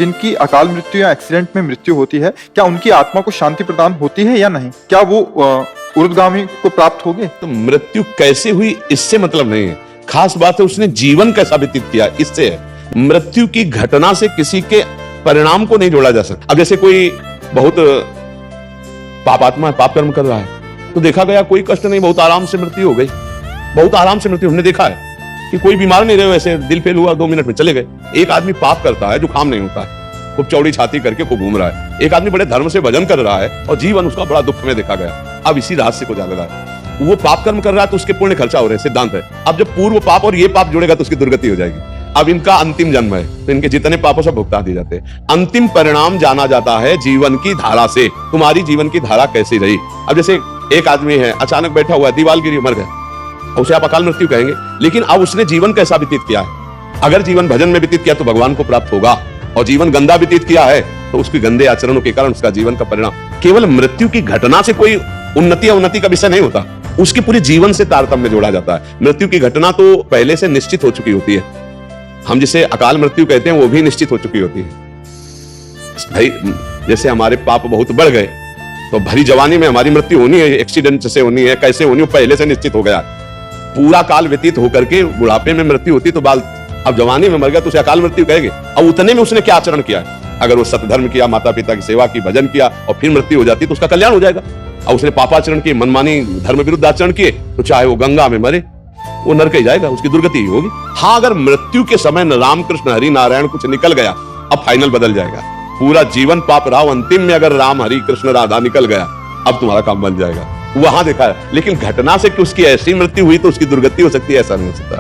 जिनकी अकाल मृत्यु या एक्सीडेंट में मृत्यु होती है, क्या उनकी आत्मा को शांति प्रदान होती है या नहीं? क्या वो ऊर्ध्वगामी को प्राप्त होगे? तो मृत्यु कैसे हुई इससे मतलब नहीं है, खास बात है उसने जीवन कैसा व्यतीत किया इससे है। मृत्यु की घटना से किसी के परिणाम को नहीं जोड़ा जा सकता। अब जैसे कोई बहुत पापात्मा है, पाप कर्म कर रहा है, तो देखा गया कोई कष्ट नहीं, बहुत आराम से मृत्यु हो गई, बहुत आराम से मृत्यु। हमने देखा है कि कोई बीमार नहीं रहे, वैसे दिल फेल हुआ 2 मिनट में चले गए। एक आदमी पाप करता है, जुकाम नहीं होता है, खूब चौड़ी छाती करके खूब घूम रहा है। एक आदमी बड़े धर्म से भजन कर रहा है और जीवन उसका बड़ा दुख में देखा गया। अब इसी रहस्य को जान रहा है, वो पाप कर्म कर रहा है तो उसके पुण्य खर्चा हो रहे हैं, सिद्धांत है। अब जब पूर्व पाप और ये पाप जुड़ेगा तो उसकी दुर्गति हो जाएगी। अब इनका अंतिम जन्म है तो इनके जितने पापों से भुगता दिए जाते हैं। अंतिम परिणाम जाना जाता है जीवन की धारा से, तुम्हारी जीवन की धारा कैसी रही। अब जैसे एक आदमी है, अचानक बैठा हुआ है, दीवार गिरी, मर गया, उसे आप अकाल मृत्यु कहेंगे, लेकिन अब उसने जीवन कैसा व्यतीत किया है। अगर जीवन भजन में व्यतीत किया तो भगवान को प्राप्त होगा, और जीवन गंदा व्यतीत किया है तो उसके गंदे आचरणों के कारण उसका जीवन का परिणाम। केवल मृत्यु की घटना से कोई उन्नति का विषय नहीं होता, उसके पूरे जीवन से तारतम्य जोड़ा जाता है। मृत्यु की घटना तो पहले से निश्चित हो चुकी होती है, हम जिसे अकाल मृत्यु कहते हैं वो भी निश्चित हो चुकी होती है। भाई जैसे हमारे पाप बहुत बढ़ गए तो भरी जवानी में हमारी मृत्यु होनी है, एक्सीडेंट से होनी है, कैसे होनी है, पहले से निश्चित हो गया। पूरा काल व्यतीत होकर के बुढ़ापे में मृत्यु होती तो बाल, अब जवानी में मर गया तो उसे अकाल मृत्यु कहेंगे। अब उतने में उसने क्या आचरण किया है, अगर वो सतधर्म किया, माता पिता की सेवा की, भजन किया और फिर मृत्यु हो जाती तो उसका कल्याण हो जाएगा। और उसने पापाचरण किए, मनमानी धर्म विरुद्ध आचरण किए, तो चाहे वो गंगा में मरे वो नरक ही जाएगा, उसकी दुर्गति ही होगी। हाँ, अगर मृत्यु के समय राम कृष्ण हरि नारायण कुछ निकल गया, अब फाइनल बदल जाएगा। पूरा जीवन पाप रहा, अंतिम में अगर राम हरि कृष्ण राधा निकल गया, अब तुम्हारा काम बन जाएगा। वहां देखा है, लेकिन घटना से कि उसकी ऐसी मृत्यु हुई तो उसकी दुर्गति हो सकती है, ऐसा नहीं हो सकता।